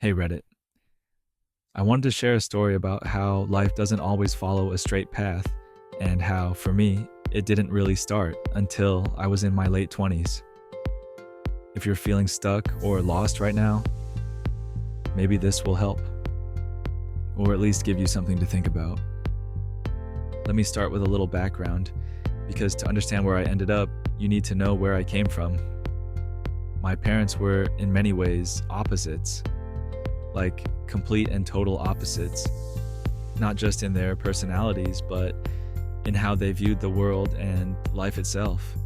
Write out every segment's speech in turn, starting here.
Hey Reddit. I wanted to share a story about how life doesn't always follow a straight path, and how, for me, it didn't really start until I was in my late 20s. If you're feeling stuck or lost right now, maybe this will help, or at least give you something to think about. Let me start with a little background, because to understand where I ended up, you need to know where I came from. My parents were, in many ways, opposites, like complete and total opposites, not just in their personalities, but in how they viewed the world and life itself.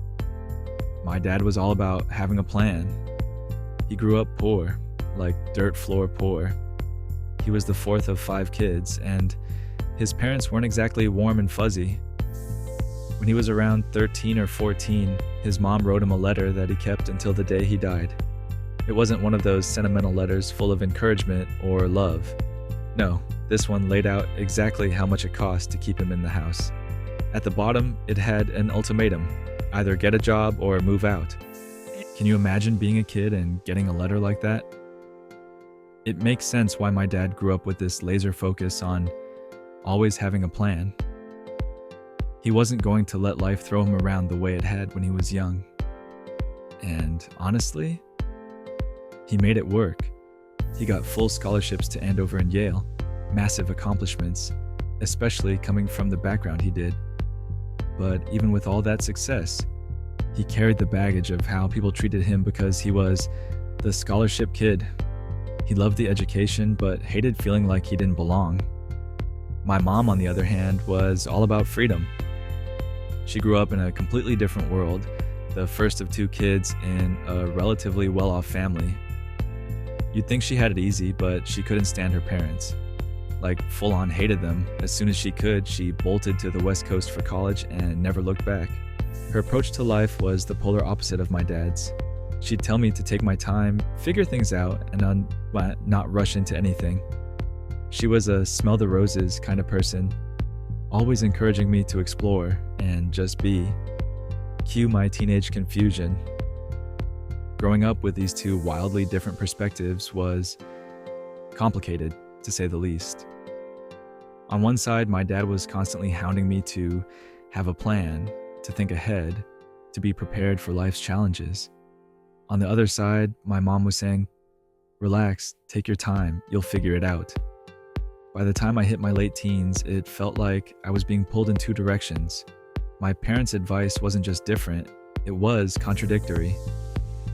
My dad was all about having a plan. He grew up poor, like dirt floor poor. He was the fourth of five kids, and his parents weren't exactly warm and fuzzy. When he was around 13 or 14, his mom wrote him a letter that he kept until the day he died. It wasn't one of those sentimental letters full of encouragement or love. No, this one laid out exactly how much it cost to keep him in the house. At the bottom, it had an ultimatum: either get a job or move out. Can you imagine being a kid and getting a letter like that? It makes sense why my dad grew up with this laser focus on always having a plan. He wasn't going to let life throw him around the way it had when he was young. And honestly, he made it work. He got full scholarships to Andover and Yale, massive accomplishments, especially coming from the background he did. But even with all that success, he carried the baggage of how people treated him because he was the scholarship kid. He loved the education, but hated feeling like he didn't belong. My mom, on the other hand, was all about freedom. She grew up in a completely different world, the first of two kids in a relatively well-off family. You'd think she had it easy, but she couldn't stand her parents. Like, full-on hated them. As soon as she could, she bolted to the West Coast for college and never looked back. Her approach to life was the polar opposite of my dad's. She'd tell me to take my time, figure things out, and not rush into anything. She was a smell the roses kind of person, always encouraging me to explore and just be. Cue my teenage confusion. Growing up with these two wildly different perspectives was complicated, to say the least. On one side, my dad was constantly hounding me to have a plan, to think ahead, to be prepared for life's challenges. On the other side, my mom was saying, "Relax, take your time, you'll figure it out." By the time I hit my late teens, it felt like I was being pulled in two directions. My parents' advice wasn't just different, it was contradictory.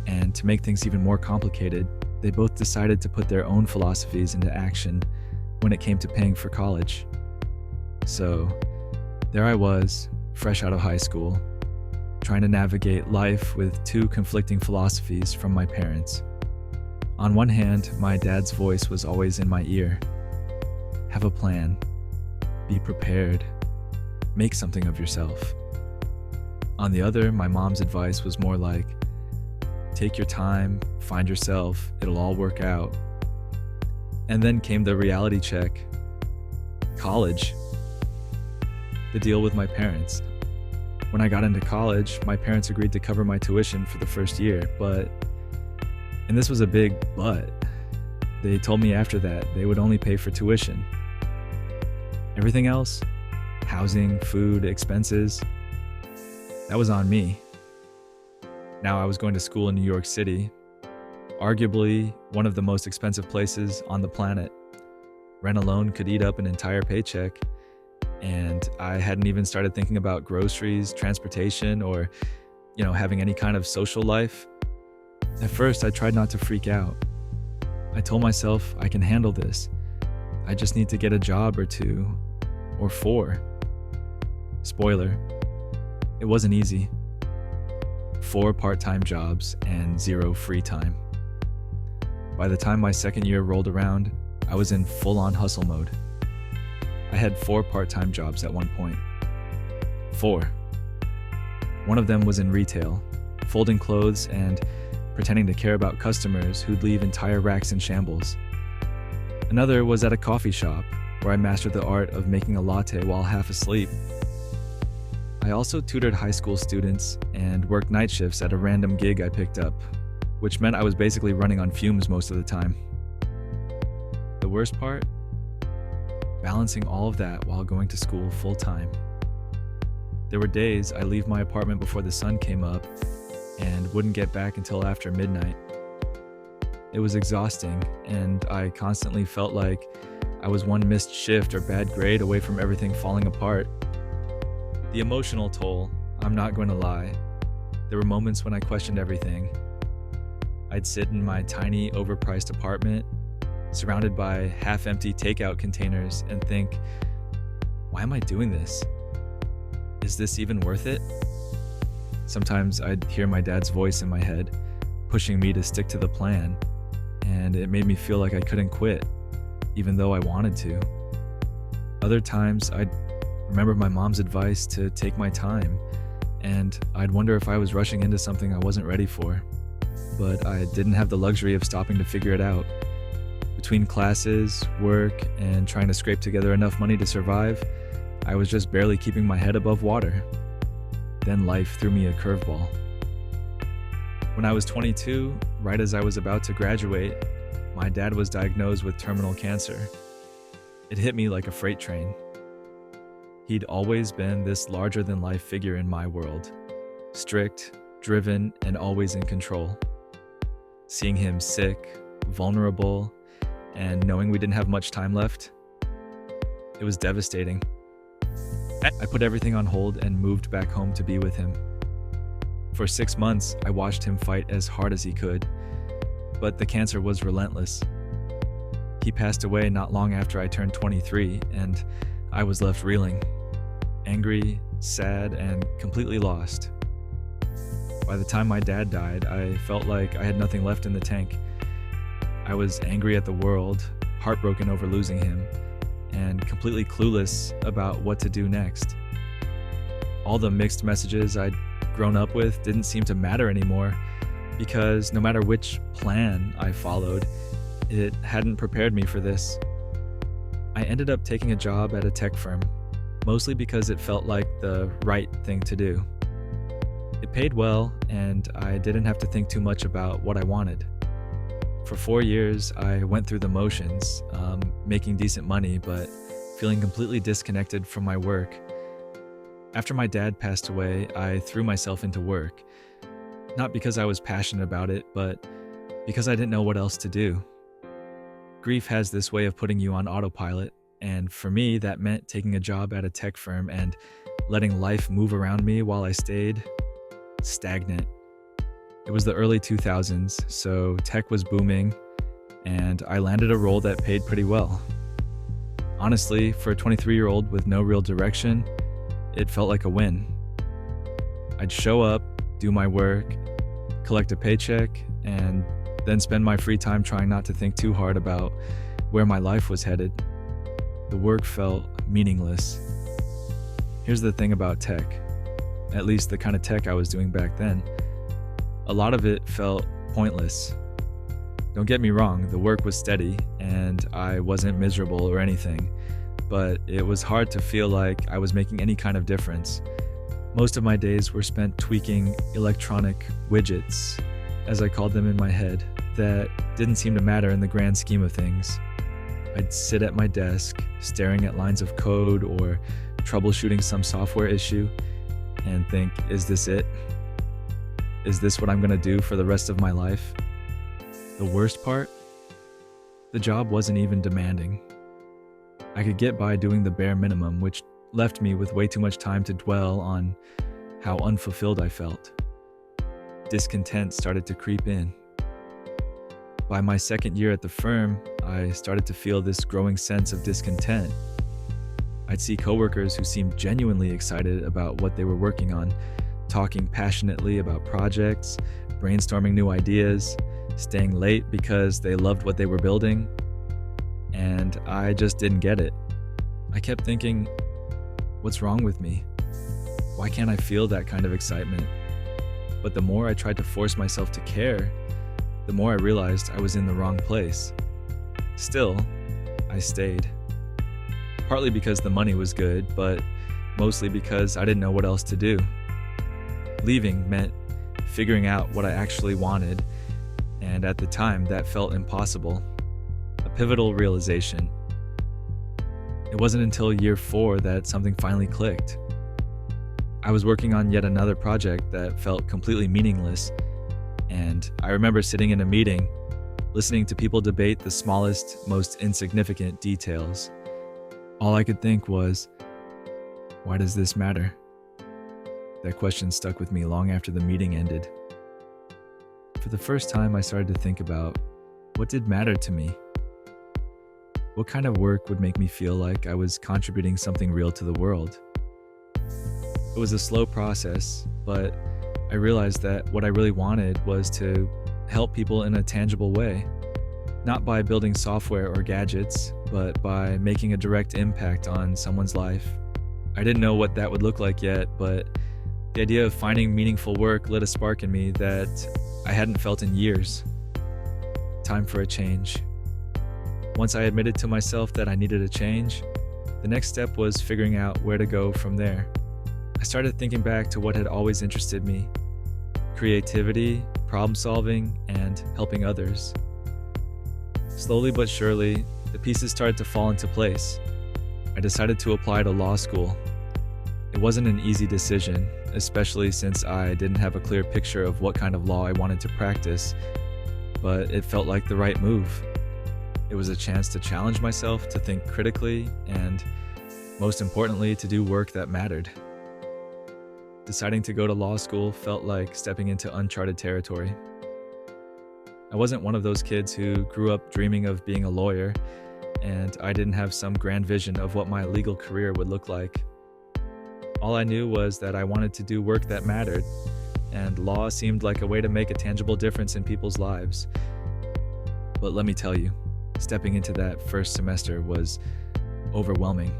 And to make things even more complicated, they both decided to put their own philosophies into action when it came to paying for college. So, there I was, fresh out of high school, trying to navigate life with two conflicting philosophies from my parents. On one hand, my dad's voice was always in my ear. Have a plan. Be prepared. Make something of yourself. On the other, my mom's advice was more like, take your time, find yourself, it'll all work out. And then came the reality check. College. The deal with my parents. When I got into college, my parents agreed to cover my tuition for the first year, and this was a big but. They told me after that they would only pay for tuition. Everything else, housing, food, expenses, that was on me. Now I was going to school in New York City, arguably one of the most expensive places on the planet. Rent alone could eat up an entire paycheck, and I hadn't even started thinking about groceries, transportation, or, having any kind of social life. At first, I tried not to freak out. I told myself I can handle this. I just need to get a job or two, or four. Spoiler, it wasn't easy. 4 part-time jobs and 0 free time. By the time my second year rolled around, I was in full-on hustle mode. I had 4 part-time jobs at one point. 4. One of them was in retail, folding clothes and pretending to care about customers who'd leave entire racks in shambles. Another was at a coffee shop, where I mastered the art of making a latte while half asleep. I also tutored high school students and worked night shifts at a random gig I picked up, which meant I was basically running on fumes most of the time. the worst part? Balancing all of that while going to school full time. There were days I'd leave my apartment before the sun came up and wouldn't get back until after midnight. It was exhausting, and I constantly felt like I was one missed shift or bad grade away from everything falling apart. The emotional toll, I'm not going to lie. There were moments when I questioned everything. I'd sit in my tiny, overpriced apartment, surrounded by half-empty takeout containers, and think, why am I doing this? Is this even worth it? Sometimes I'd hear my dad's voice in my head, pushing me to stick to the plan, and it made me feel like I couldn't quit, even though I wanted to. Other times, I'd remember my mom's advice to take my time, and I'd wonder if I was rushing into something I wasn't ready for. But I didn't have the luxury of stopping to figure it out. Between classes, work, and trying to scrape together enough money to survive, I was just barely keeping my head above water. Then life threw me a curveball. When I was 22, right as I was about to graduate, my dad was diagnosed with terminal cancer. It hit me like a freight train. He'd always been this larger-than-life figure in my world. Strict, driven, and always in control. Seeing him sick, vulnerable, and knowing we didn't have much time left, it was devastating. I put everything on hold and moved back home to be with him. For 6 months, I watched him fight as hard as he could, but the cancer was relentless. He passed away not long after I turned 23, and I was left reeling, angry, sad, and completely lost. By the time my dad died, I felt like I had nothing left in the tank. I was angry at the world, heartbroken over losing him, and completely clueless about what to do next. All the mixed messages I'd grown up with didn't seem to matter anymore, because no matter which plan I followed, it hadn't prepared me for this. I ended up taking a job at a tech firm, mostly because it felt like the right thing to do. It paid well, and I didn't have to think too much about what I wanted. For 4 years, I went through the motions, making decent money, but feeling completely disconnected from my work. After my dad passed away, I threw myself into work. Not because I was passionate about it, but because I didn't know what else to do. Grief has this way of putting you on autopilot, and for me, that meant taking a job at a tech firm and letting life move around me while I stayed stagnant. It was the early 2000s, so tech was booming, and I landed a role that paid pretty well. Honestly, for a 23-year-old with no real direction, it felt like a win. I'd show up, do my work, collect a paycheck, and then spend my free time trying not to think too hard about where my life was headed. The work felt meaningless. Here's the thing about tech, at least the kind of tech I was doing back then. A lot of it felt pointless. Don't get me wrong, the work was steady, and I wasn't miserable or anything, but it was hard to feel like I was making any kind of difference. Most of my days were spent tweaking electronic widgets, as I called them in my head, that didn't seem to matter in the grand scheme of things. I'd sit at my desk, staring at lines of code or troubleshooting some software issue, and think, is this it? Is this what I'm going to do for the rest of my life? The worst part? The job wasn't even demanding. I could get by doing the bare minimum, which left me with way too much time to dwell on how unfulfilled I felt. Discontent started to creep in. By my second year at the firm, I started to feel this growing sense of discontent. I'd see coworkers who seemed genuinely excited about what they were working on, talking passionately about projects, brainstorming new ideas, staying late because they loved what they were building, and I just didn't get it. I kept thinking, what's wrong with me? Why can't I feel that kind of excitement? But the more I tried to force myself to care, the more I realized I was in the wrong place. Still, I stayed. Partly because the money was good, but mostly because I didn't know what else to do. Leaving meant figuring out what I actually wanted, and at the time that felt impossible. a pivotal realization. It wasn't until year 4 that something finally clicked. I was working on yet another project that felt completely meaningless, and I remember sitting in a meeting, listening to people debate the smallest, most insignificant details. All I could think was, why does this matter? That question stuck with me long after the meeting ended. For the first time, I started to think about what did matter to me. What kind of work would make me feel like I was contributing something real to the world? It was a slow process, but I realized that what I really wanted was to help people in a tangible way, not by building software or gadgets, but by making a direct impact on someone's life. I didn't know what that would look like yet, but the idea of finding meaningful work lit a spark in me that I hadn't felt in years. Time for a change. Once I admitted to myself that I needed a change, the next step was figuring out where to go from there. I started thinking back to what had always interested me: creativity, problem solving, and helping others. Slowly but surely, the pieces started to fall into place. I decided to apply to law school. It wasn't an easy decision, especially since I didn't have a clear picture of what kind of law I wanted to practice, but it felt like the right move. It was a chance to challenge myself, to think critically, and most importantly, to do work that mattered. Deciding to go to law school felt like stepping into uncharted territory. I wasn't one of those kids who grew up dreaming of being a lawyer, and I didn't have some grand vision of what my legal career would look like. All I knew was that I wanted to do work that mattered, and law seemed like a way to make a tangible difference in people's lives. But let me tell you, stepping into that first semester was overwhelming.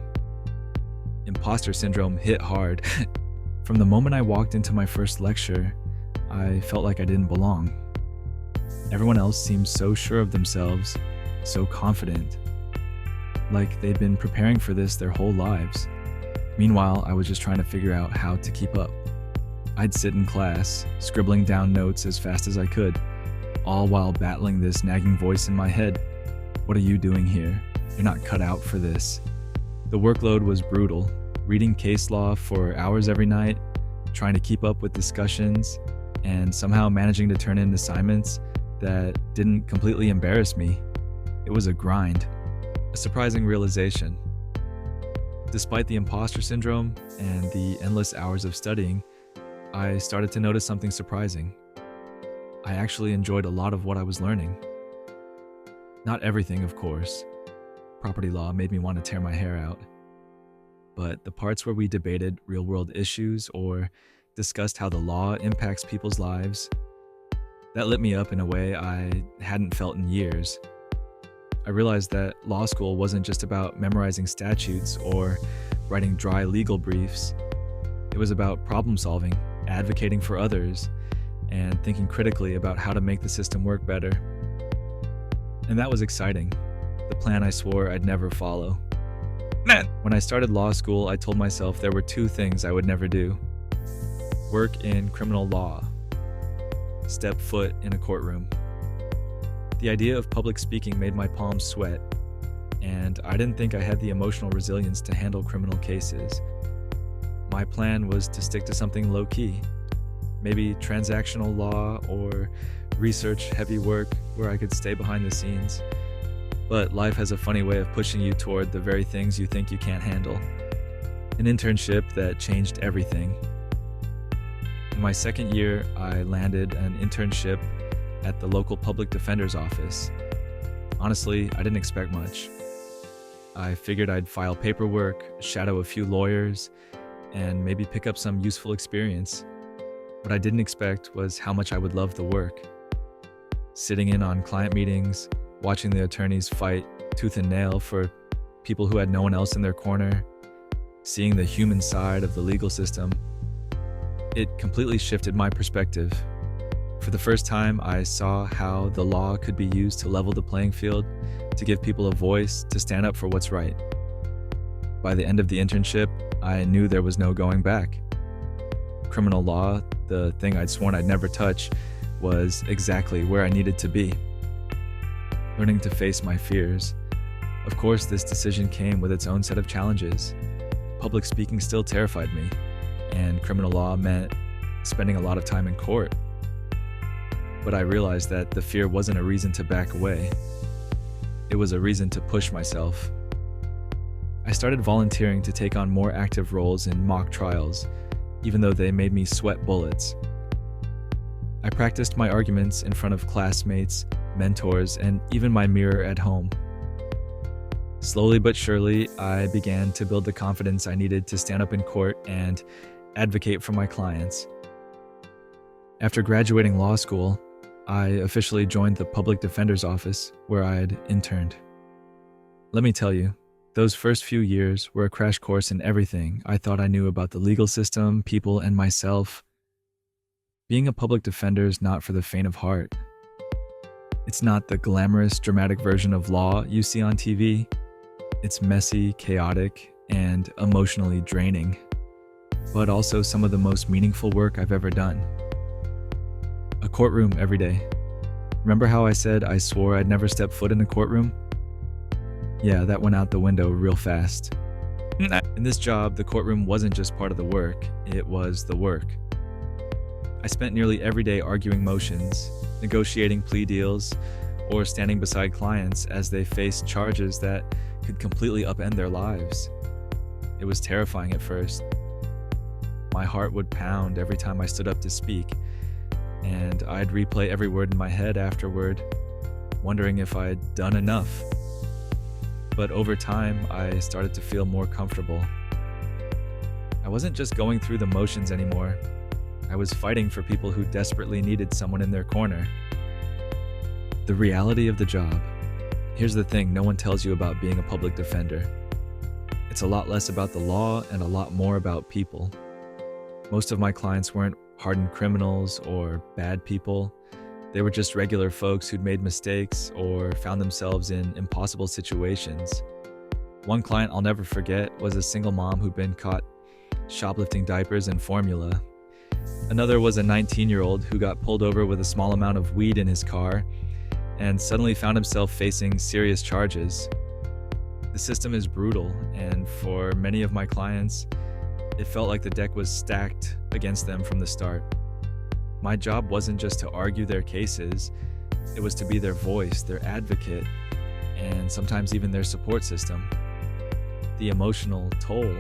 Imposter syndrome hit hard. From the moment I walked into my first lecture, I felt like I didn't belong. Everyone else seemed so sure of themselves, so confident, like they'd been preparing for this their whole lives. Meanwhile, I was just trying to figure out how to keep up. I'd sit in class, scribbling down notes as fast as I could, all while battling this nagging voice in my head. What are you doing here? You're not cut out for this. The workload was brutal, reading case law for hours every night, trying to keep up with discussions, and somehow managing to turn in assignments that didn't completely embarrass me. It was a grind, a surprising realization. Despite the imposter syndrome and the endless hours of studying, I started to notice something surprising. I actually enjoyed a lot of what I was learning. Not everything, of course. Property law made me want to tear my hair out. But the parts where we debated real-world issues or discussed how the law impacts people's lives, that lit me up in a way I hadn't felt in years. I realized that law school wasn't just about memorizing statutes or writing dry legal briefs. It was about problem solving, advocating for others, and thinking critically about how to make the system work better. And that was exciting, the plan I swore I'd never follow. When I started law school, I told myself there were 2 things I would never do: work in criminal law, step foot in a courtroom. The idea of public speaking made my palms sweat, and I didn't think I had the emotional resilience to handle criminal cases. My plan was to stick to something low-key, maybe transactional law or research-heavy work where I could stay behind the scenes. But life has a funny way of pushing you toward the very things you think you can't handle. An internship that changed everything. In my second year, I landed an internship at the local public defender's office. Honestly, I didn't expect much. I figured I'd file paperwork, shadow a few lawyers, and maybe pick up some useful experience. What I didn't expect was how much I would love the work. Sitting in on client meetings, watching the attorneys fight tooth and nail for people who had no one else in their corner, seeing the human side of the legal system, it completely shifted my perspective. For the first time, I saw how the law could be used to level the playing field, to give people a voice, to stand up for what's right. By the end of the internship, I knew there was no going back. Criminal law, the thing I'd sworn I'd never touch, was exactly where I needed to be. learning to face my fears. Of course, this decision came with its own set of challenges. Public speaking still terrified me, and criminal law meant spending a lot of time in court. But I realized that the fear wasn't a reason to back away. It was a reason to push myself. I started volunteering to take on more active roles in mock trials, even though they made me sweat bullets. I practiced my arguments in front of classmates, mentors, and even my mirror at home. Slowly but surely, I began to build the confidence I needed to stand up in court and advocate for my clients. After graduating law school, I officially joined the public defender's office where I had interned. Let me tell you, those first few years were a crash course in everything I thought I knew about the legal system, people, and myself. Being a public defender is not for the faint of heart. It's not the glamorous, dramatic version of law you see on TV. It's messy, chaotic, and emotionally draining, but also some of the most meaningful work I've ever done. A courtroom every day. Remember how I said I swore I'd never step foot in a courtroom? Yeah, that went out the window real fast. In this job, the courtroom wasn't just part of the work, it was the work. I spent nearly every day arguing motions, negotiating plea deals, or standing beside clients as they faced charges that could completely upend their lives. It was terrifying at first. My heart would pound every time I stood up to speak, and I'd replay every word in my head afterward, wondering if I'd done enough. But over time, I started to feel more comfortable. I wasn't just going through the motions anymore. I was fighting for people who desperately needed someone in their corner. The reality of the job. Here's the thing no one tells you about being a public defender. It's a lot less about the law and a lot more about people. Most of my clients weren't hardened criminals or bad people. They were just regular folks who'd made mistakes or found themselves in impossible situations. One client I'll never forget was a single mom who'd been caught shoplifting diapers and formula. Another was a 19-year-old who got pulled over with a small amount of weed in his car and suddenly found himself facing serious charges. The system is brutal, and for many of my clients, it felt like the deck was stacked against them from the start. My job wasn't just to argue their cases, it was to be their voice, their advocate, and sometimes even their support system. The emotional toll.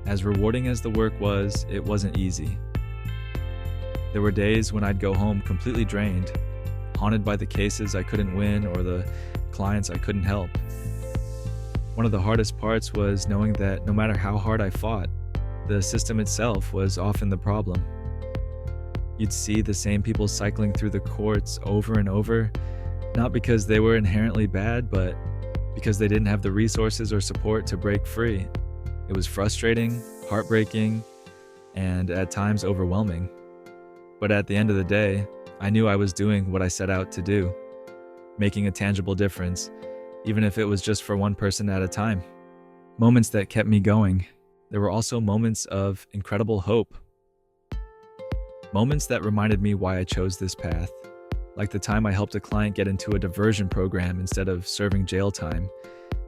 As rewarding as the work was, it wasn't easy. There were days when I'd go home completely drained, haunted by the cases I couldn't win or the clients I couldn't help. One of the hardest parts was knowing that no matter how hard I fought, the system itself was often the problem. You'd see the same people cycling through the courts over and over, not because they were inherently bad, but because they didn't have the resources or support to break free. It was frustrating, heartbreaking, and at times overwhelming. But at the end of the day, I knew I was doing what I set out to do, making a tangible difference, even if it was just for one person at a time. Moments that kept me going. There were also moments of incredible hope. Moments that reminded me why I chose this path, like the time I helped a client get into a diversion program instead of serving jail time,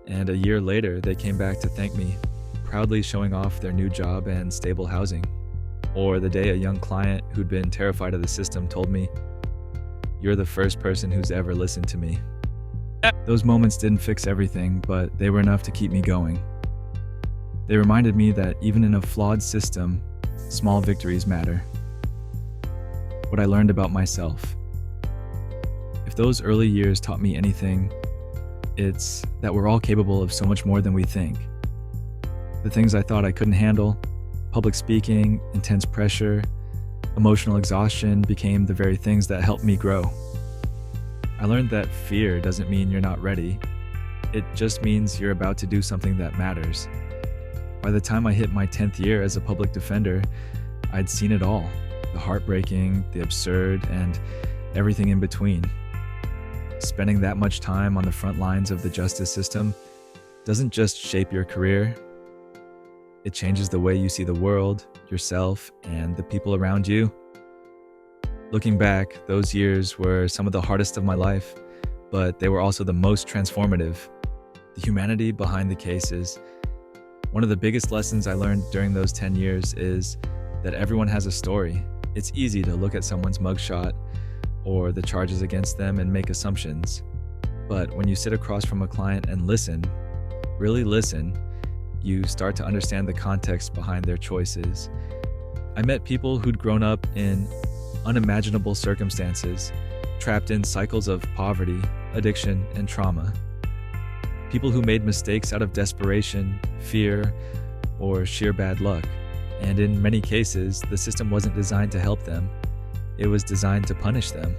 and a year later they came back to thank me, proudly showing off their new job and stable housing. Or the day a young client who'd been terrified of the system told me, "You're the first person who's ever listened to me." Those moments didn't fix everything, but they were enough to keep me going. They reminded me that even in a flawed system, small victories matter. What I learned about myself. If those early years taught me anything, it's that we're all capable of so much more than we think. The things I thought I couldn't handle, public speaking, intense pressure, emotional exhaustion, became the very things that helped me grow. I learned that fear doesn't mean you're not ready. It just means you're about to do something that matters. By the time I hit my 10th year as a public defender, I'd seen it all. The heartbreaking, the absurd, and everything in between. Spending that much time on the front lines of the justice system doesn't just shape your career, it changes the way you see the world, yourself, and the people around you. Looking back, those years were some of the hardest of my life, but they were also the most transformative. The humanity behind the cases. One of the biggest lessons I learned during those 10 years is that everyone has a story. It's easy to look at someone's mugshot or the charges against them and make assumptions. But when you sit across from a client and listen, really listen, you start to understand the context behind their choices. I met people who'd grown up in unimaginable circumstances, trapped in cycles of poverty, addiction, and trauma. People who made mistakes out of desperation, fear, or sheer bad luck. And in many cases, the system wasn't designed to help them. It was designed to punish them.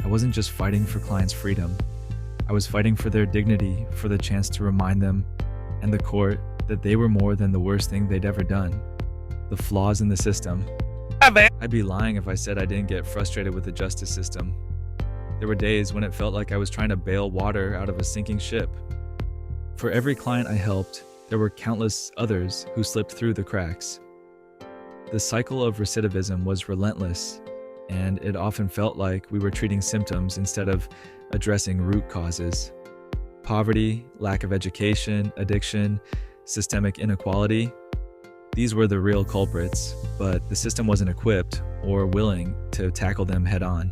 I wasn't just fighting for clients' freedom. I was fighting for their dignity, for the chance to remind them and the court that they were more than the worst thing they'd ever done. The flaws in the system. I'd be lying if I said I didn't get frustrated with the justice system. There were days when it felt like I was trying to bail water out of a sinking ship. For every client I helped, there were countless others who slipped through the cracks. The cycle of recidivism was relentless, and it often felt like we were treating symptoms instead of addressing root causes. Poverty, lack of education, addiction, systemic inequality. These were the real culprits, but the system wasn't equipped or willing to tackle them head on.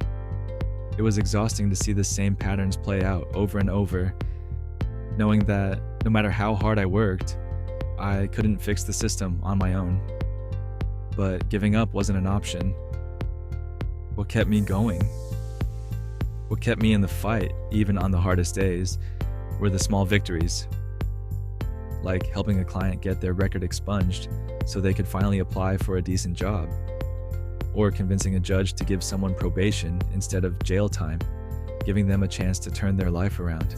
It was exhausting to see the same patterns play out over and over, knowing that no matter how hard I worked, I couldn't fix the system on my own. But giving up wasn't an option. What kept me going? What kept me in the fight, even on the hardest days, were the small victories, like helping a client get their record expunged so they could finally apply for a decent job, or convincing a judge to give someone probation instead of jail time, giving them a chance to turn their life around.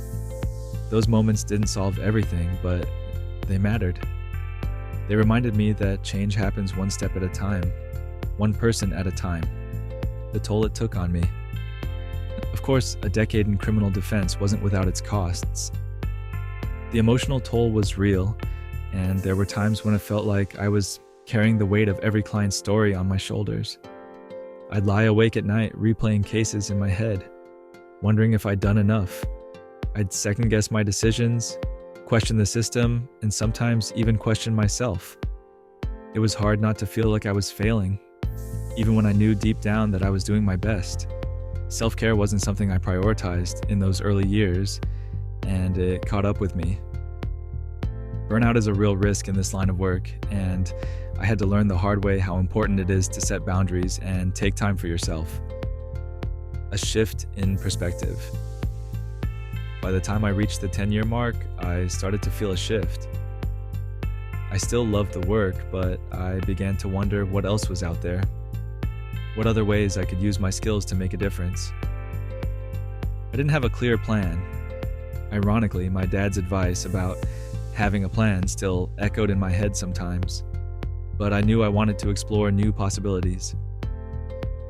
Those moments didn't solve everything, but they mattered. They reminded me that change happens one step at a time, one person at a time. The toll it took on me. Of course, a decade in criminal defense wasn't without its costs. The emotional toll was real, and there were times when it felt like I was carrying the weight of every client's story on my shoulders. I'd lie awake at night replaying cases in my head, wondering if I'd done enough. I'd second-guess my decisions, question the system, and sometimes even question myself. It was hard not to feel like I was failing, even when I knew deep down that I was doing my best. Self-care wasn't something I prioritized in those early years, and it caught up with me. Burnout is a real risk in this line of work, and I had to learn the hard way how important it is to set boundaries and take time for yourself. A shift in perspective. By the time I reached the 10-year mark, I started to feel a shift. I still loved the work, but I began to wonder what else was out there. What other ways I could use my skills to make a difference. I didn't have a clear plan. Ironically, my dad's advice about having a plan still echoed in my head sometimes, but I knew I wanted to explore new possibilities.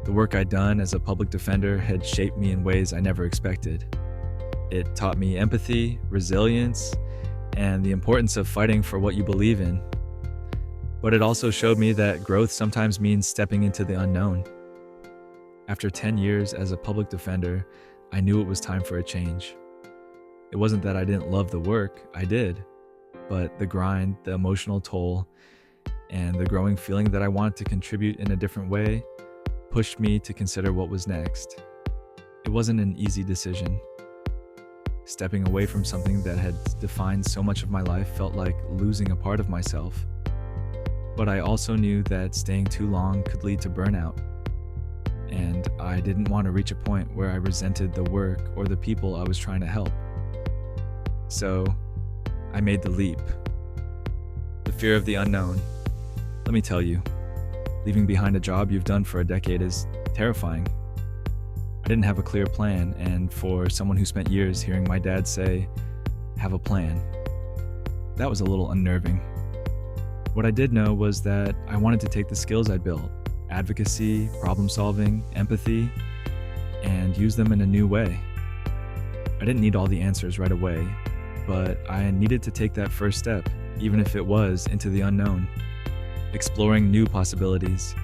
The work I'd done as a public defender had shaped me in ways I never expected. It taught me empathy, resilience, and the importance of fighting for what you believe in. But it also showed me that growth sometimes means stepping into the unknown. After 10 years as a public defender, I knew it was time for a change. It wasn't that I didn't love the work, I did, but the grind, the emotional toll, and the growing feeling that I wanted to contribute in a different way pushed me to consider what was next. It wasn't an easy decision. Stepping away from something that had defined so much of my life felt like losing a part of myself. But I also knew that staying too long could lead to burnout. And I didn't want to reach a point where I resented the work or the people I was trying to help. So I made the leap. The fear of the unknown. Let me tell you, leaving behind a job you've done for a decade is terrifying. I didn't have a clear plan, and for someone who spent years hearing my dad say, "Have a plan," that was a little unnerving. What I did know was that I wanted to take the skills I built, advocacy, problem solving, empathy, and use them in a new way. I didn't need all the answers right away, but I needed to take that first step, even if it was into the unknown, exploring new possibilities.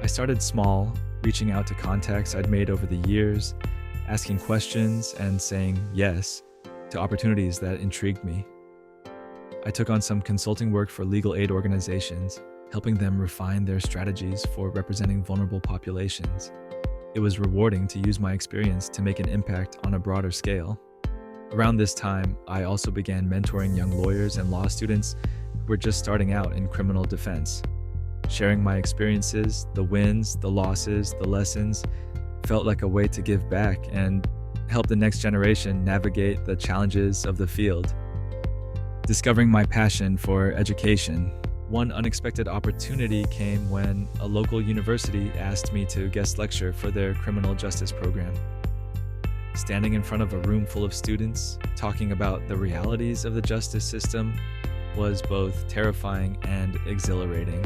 I started small, reaching out to contacts I'd made over the years, asking questions and saying yes to opportunities that intrigued me. I took on some consulting work for legal aid organizations, helping them refine their strategies for representing vulnerable populations. It was rewarding to use my experience to make an impact on a broader scale. Around this time, I also began mentoring young lawyers and law students who were just starting out in criminal defense. Sharing my experiences, the wins, the losses, the lessons, felt like a way to give back and help the next generation navigate the challenges of the field. Discovering my passion for education, one unexpected opportunity came when a local university asked me to guest lecture for their criminal justice program. Standing in front of a room full of students, talking about the realities of the justice system was both terrifying and exhilarating.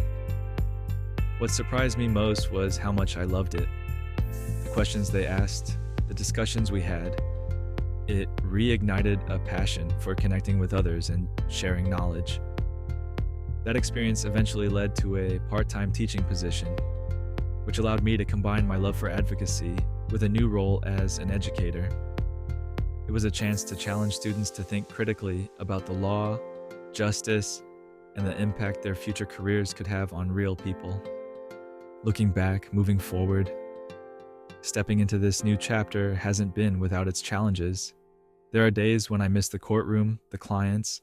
What surprised me most was how much I loved it. The questions they asked, the discussions we had, it reignited a passion for connecting with others and sharing knowledge. That experience eventually led to a part-time teaching position, which allowed me to combine my love for advocacy with a new role as an educator. It was a chance to challenge students to think critically about the law, justice, and the impact their future careers could have on real people. Looking back, moving forward, stepping into this new chapter hasn't been without its challenges. There are days when I miss the courtroom, the clients,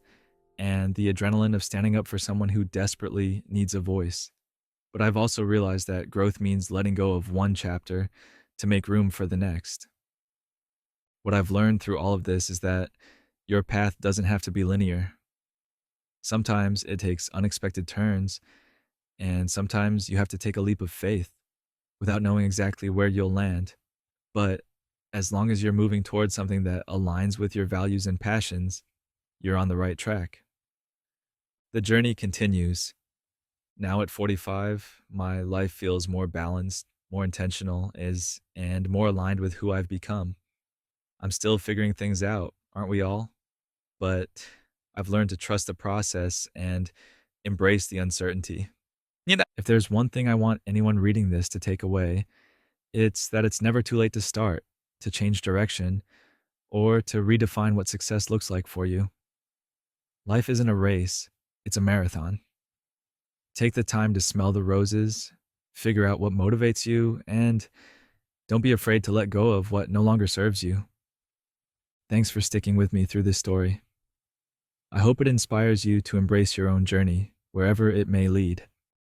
and the adrenaline of standing up for someone who desperately needs a voice. But I've also realized that growth means letting go of one chapter to make room for the next. What I've learned through all of this is that your path doesn't have to be linear. Sometimes it takes unexpected turns, and sometimes you have to take a leap of faith without knowing exactly where you'll land. But as long as you're moving towards something that aligns with your values and passions, you're on the right track. The journey continues. Now at 45, my life feels more balanced, more intentional, and more aligned with who I've become. I'm still figuring things out, aren't we all? But I've learned to trust the process and embrace the uncertainty. If there's one thing I want anyone reading this to take away, it's that it's never too late to start, to change direction, or to redefine what success looks like for you. Life isn't a race, it's a marathon. Take the time to smell the roses, figure out what motivates you, and don't be afraid to let go of what no longer serves you. Thanks for sticking with me through this story. I hope it inspires you to embrace your own journey, wherever it may lead.